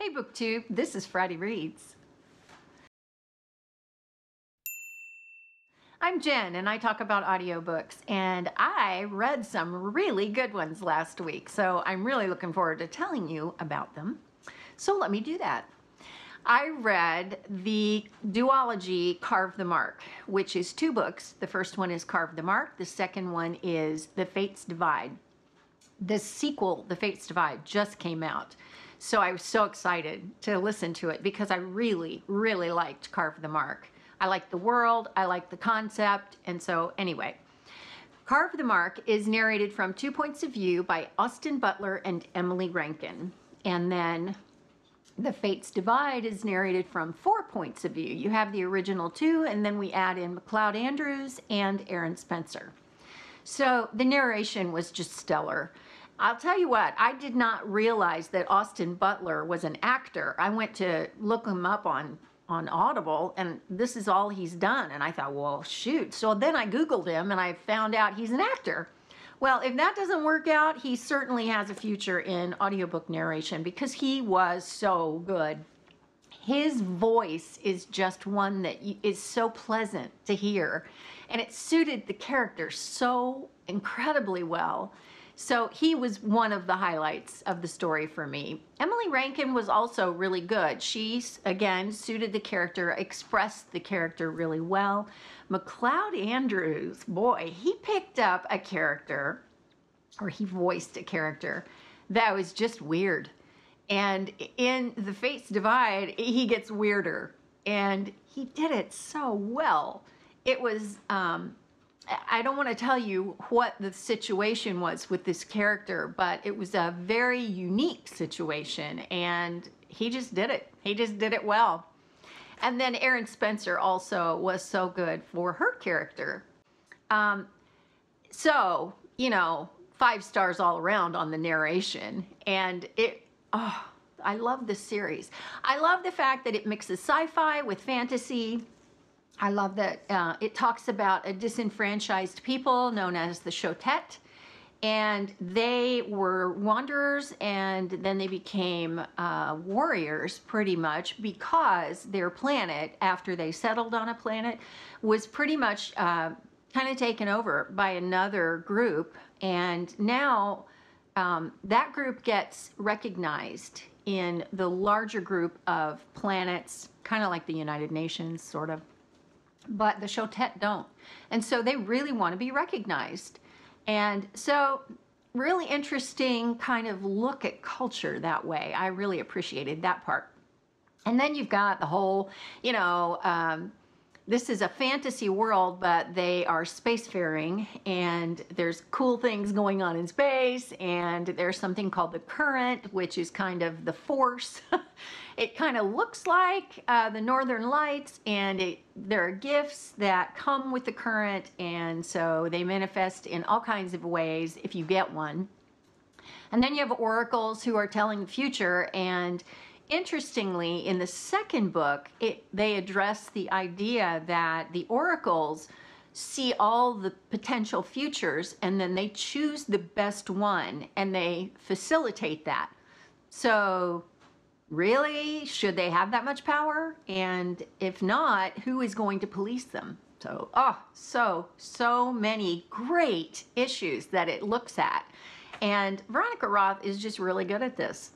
Hey BookTube, this is Friday Reads. I'm Jen and I talk about audiobooks, and I read some really good ones last week, so I'm really looking forward to telling you about them. So let me do that. I read the duology Carve the Mark, which is 2 books. The first one is Carve the Mark. The second one is The Fates Divide. The sequel, The Fates Divide, just came out. So I was so excited to listen to it because I really, really liked Carve the Mark. I liked the world, I liked the concept, and so anyway. Carve the Mark is narrated from 2 points of view by Austin Butler and Emily Rankin. And then The Fates Divide is narrated from 4 points of view. You have the original 2, and then we add in MacLeod Andrews and Erin Spencer. So the narration was just stellar. I'll tell you what, I did not realize that Austin Butler was an actor. I went to look him up on Audible, and this is all he's done. And I thought, well, shoot. So then I Googled him, and I found out he's an actor. Well, if that doesn't work out, he certainly has a future in audiobook narration because he was so good. His voice is just one that is so pleasant to hear, and it suited the character so incredibly well. So he was one of the highlights of the story for me. Emily Rankin was also really good. She, again, suited the character, expressed the character really well. MacLeod Andrews, boy, he picked up a character, or he voiced a character, that was just weird. And in The Fates Divide, he gets weirder. And he did it so well. It was... I don't want to tell you what the situation was with this character, but it was a very unique situation, and he just did it. He just did it well. And then Erin Spencer also was so good for her character. So, you know, 5 stars all around on the narration, and I love this series. I love the fact that it mixes sci-fi with fantasy. I love that it talks about a disenfranchised people known as the Chotet, and they were wanderers, and then they became warriors pretty much because their planet, after they settled on a planet, was pretty much kind of taken over by another group, and now that group gets recognized in the larger group of planets, kind of like the United Nations, sort of. But the Chotet don't. And so they really want to be recognized. And so really interesting kind of look at culture that way. I really appreciated that part. And then you've got the whole, you know, this is a fantasy world, but they are spacefaring, and there's cool things going on in space, and there's something called the current, which is kind of the force. It kind of looks like the Northern Lights, and there are gifts that come with the current, and so they manifest in all kinds of ways if you get one. And then you have oracles who are telling the future, and interestingly, in the second book, they address the idea that the oracles see all the potential futures, and then they choose the best one, and they facilitate that. So really, should they have that much power? And if not, who is going to police them? So, so many great issues that it looks at. And Veronica Roth is just really good at this.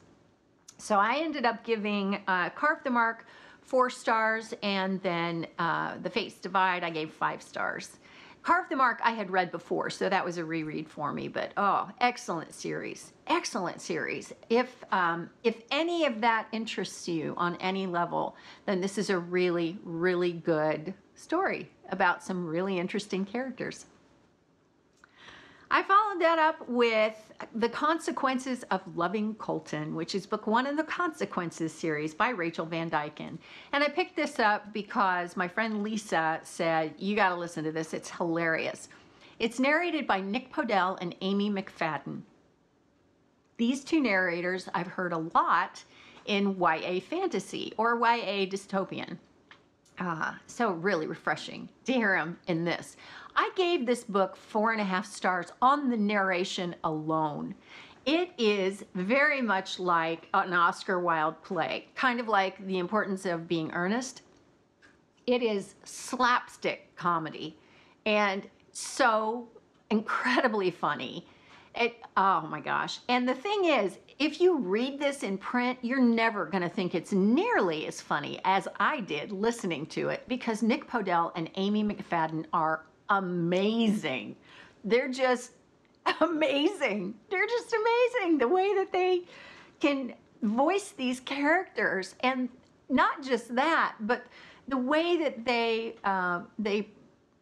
So I ended up giving Carve the Mark 4 stars, and then The Fates Divide I gave 5 stars. Carve the Mark I had read before, so that was a reread for me, but excellent series. Excellent series. If any of that interests you on any level, then this is a really, really good story about some really interesting characters. I followed that up with The Consequences of Loving Colton, which is book 1 in the Consequences series by Rachel Van Dyken. And I picked this up because my friend Lisa said, you got to listen to this. It's hilarious. It's narrated by Nick Podehl and Amy McFadden. These 2 narrators I've heard a lot in YA fantasy or YA dystopian. So really refreshing to hear them in this. I gave this book 4.5 stars on the narration alone. It is very much like an Oscar Wilde play, kind of like The Importance of Being Earnest. It is slapstick comedy and so incredibly funny. Oh my gosh. And the thing is, if you read this in print, you're never going to think it's nearly as funny as I did listening to it, because Nick Podehl and Amy McFadden are amazing. They're just amazing. They're just amazing the way that they can voice these characters. And not just that, but the way that they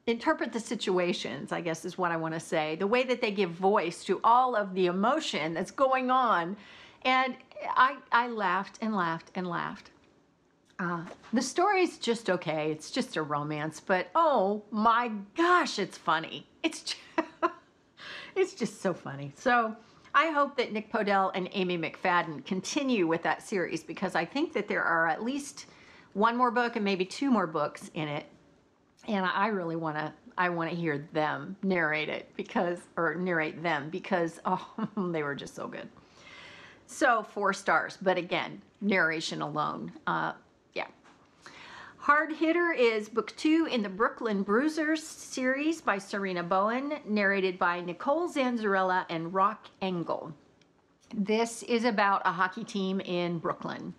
interpret the situations, I guess is what I want to say. The way that they give voice to all of the emotion that's going on. And I laughed and laughed and laughed. The story's just okay. It's just a romance, but oh my gosh, it's funny. It's just so funny. So I hope that Nick Podehl and Amy McFadden continue with that series, because I think that there are at least one more book and maybe two more books in it. And I really want to hear them narrate it, or narrate them, because oh, they were just so good. So 4 stars, but again, narration alone. Yeah. Hard Hitter is book 2 in the Brooklyn Bruisers series by Sarina Bowen, narrated by Nicol, Zanzarella, and Engle. This is about a hockey team in Brooklyn.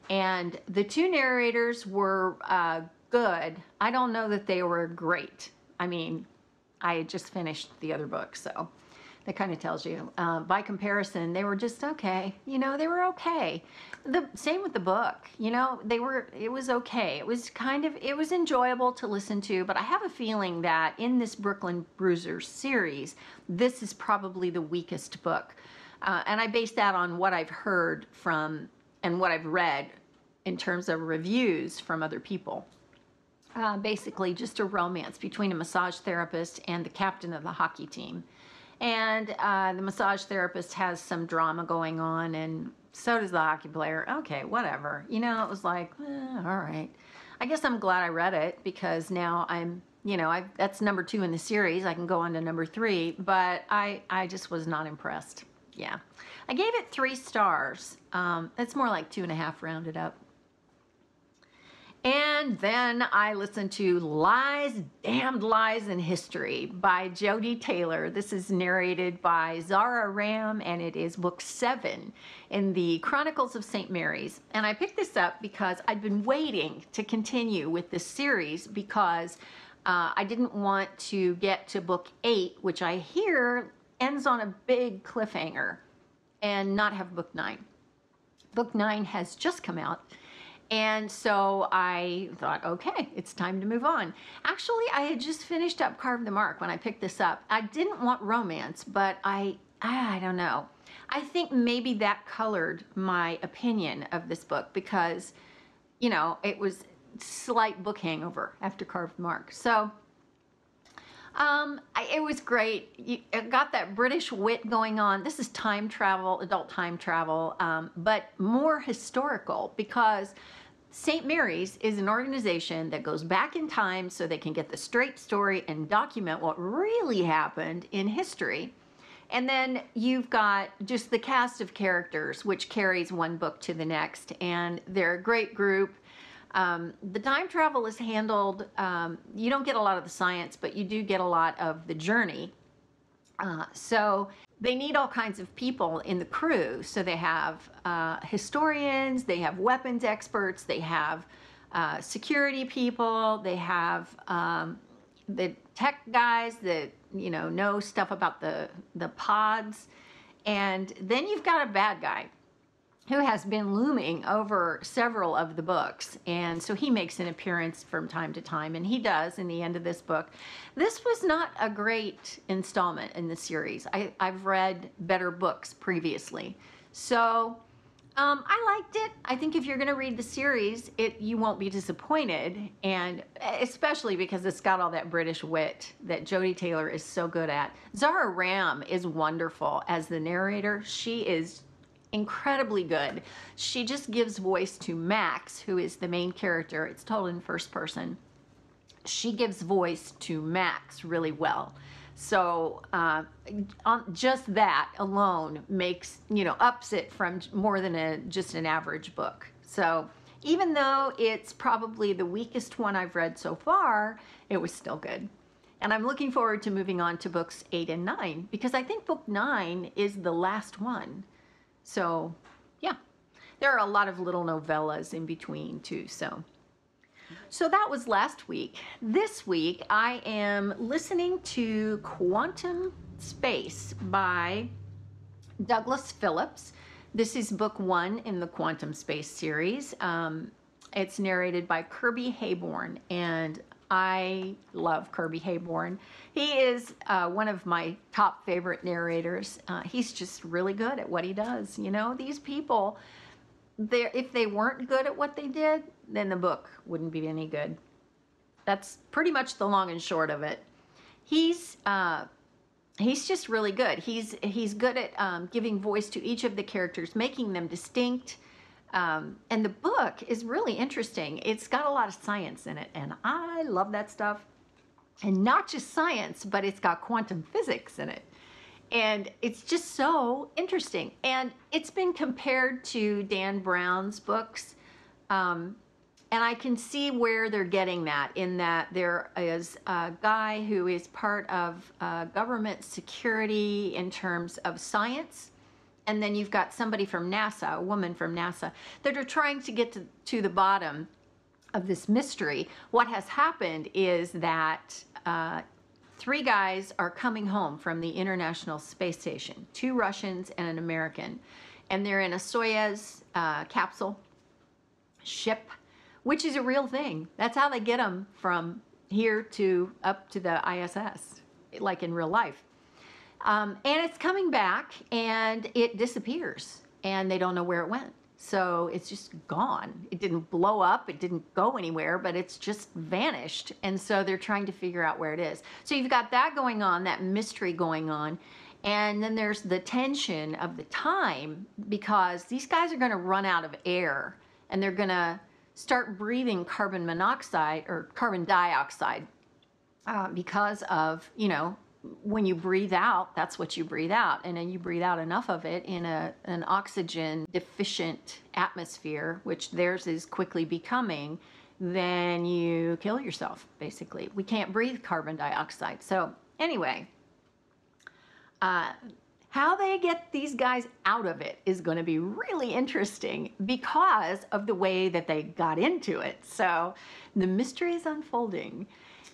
And the 2 narrators were good. I don't know that they were great. I mean, I had just finished the other book, so that kind of tells you. By comparison, they were just okay. You know, they were okay. The same with the book. You know, it was okay. It was enjoyable to listen to, but I have a feeling that in this Brooklyn Bruisers series, this is probably the weakest book. And I base that on what I've heard from and what I've read in terms of reviews from other people. Basically just a romance between a massage therapist and the captain of the hockey team. And the massage therapist has some drama going on, and so does the hockey player. Okay, whatever. You know, it was like, all right. I guess I'm glad I read it, because now that's number 2 in the series. I can go on to number 3, but I just was not impressed. Yeah. I gave it 3 stars. It's more like 2.5 rounded up. And then I listened to Lies, Damned Lies in History by Jodi Taylor. This is narrated by Zara, Ramm, and it is book 7 in the Chronicles of St. Mary's. And I picked this up because I'd been waiting to continue with this series, because I didn't want to get to book 8, which I hear ends on a big cliffhanger, and not have book 9. Book 9 has just come out. And so I thought, okay, it's time to move on. Actually, I had just finished up Carve the Mark when I picked this up. I didn't want romance, but I don't know. I think maybe that colored my opinion of this book, because, you know, it was slight book hangover after Carve the Mark. So it was great. It got that British wit going on. This is time travel, adult time travel, but more historical, because St. Mary's is an organization that goes back in time so they can get the straight story and document what really happened in history. And then you've got just the cast of characters, which carries one book to the next, and they're a great group. The time travel is handled, you don't get a lot of the science, but you do get a lot of the journey. So they need all kinds of people in the crew. So they have historians, they have weapons experts, they have security people, they have the tech guys that, you know stuff about the pods. And then you've got a bad guy who has been looming over several of the books. And so he makes an appearance from time to time, and he does in the end of this book. This was not a great installment in the series. I've read better books previously. So I liked it. I think if you're gonna read the series, you won't be disappointed, and especially because it's got all that British wit that Jodi Taylor is so good at. Zara Ramm is wonderful as the narrator. She is incredibly good. She just gives voice to Max, who is the main character. It's told in first person. She gives voice to Max really well. So just that alone makes, ups it from more than just an average book. So even though it's probably the weakest one I've read so far, it was still good. And I'm looking forward to moving on to books 8 and 9, because I think book 9 is the last one. So yeah, there are a lot of little novellas in between too. So that was last week. This week I am listening to Quantum Space by Douglas Phillips. This is book 1 in the Quantum Space series. It's narrated by Kirby Heyborne, and I love Kirby Heyborne. He is one of my top favorite narrators. He's just really good at what he does. These people, if they weren't good at what they did, then the book wouldn't be any good. That's pretty much the long and short of it. He's just really good. He's good at giving voice to each of the characters, making them distinct. And the book is really interesting. It's got a lot of science in it, and I love that stuff. And not just science, but it's got quantum physics in it. And it's just so interesting. And it's been compared to Dan Brown's books. And I can see where they're getting that, in that there is a guy who is part of government security in terms of science. And then you've got somebody from NASA, a woman from NASA, that are trying to get to the bottom of this mystery. What has happened is that 3 guys are coming home from the International Space Station, 2 Russians and an American. And they're in a Soyuz capsule ship, which is a real thing. That's how they get them from here to up to the ISS, like in real life. And it's coming back, and it disappears, and they don't know where it went. So it's just gone. It didn't blow up, it didn't go anywhere, but it's just vanished. And so they're trying to figure out where it is. So you've got that going on, that mystery going on. And then there's the tension of the time, because these guys are going to run out of air, and they're going to start breathing carbon monoxide or carbon dioxide because of, when you breathe out, that's what you breathe out. And then you breathe out enough of it in an oxygen deficient atmosphere, which theirs is quickly becoming, then you kill yourself, basically. We can't breathe carbon dioxide. So anyway, how they get these guys out of it is going to be really interesting because of the way that they got into it. So the mystery is unfolding.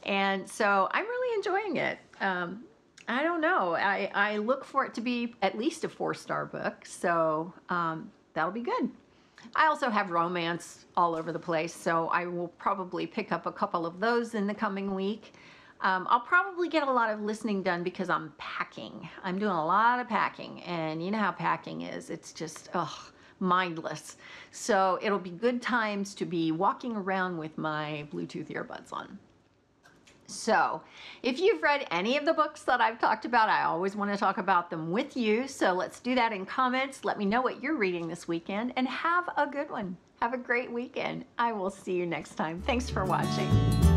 And so I'm really enjoying it. I don't know. I look for it to be at least a 4-star book. So that'll be good. I also have romance all over the place. So I will probably pick up a couple of those in the coming week. I'll probably get a lot of listening done because I'm packing. I'm doing a lot of packing, and you know how packing is. It's just, mindless. So it'll be good times to be walking around with my Bluetooth earbuds on. So if you've read any of the books that I've talked about, I always want to talk about them with you. So let's do that in comments. Let me know what you're reading this weekend, and have a good one. Have a great weekend. I will see you next time. Thanks for watching.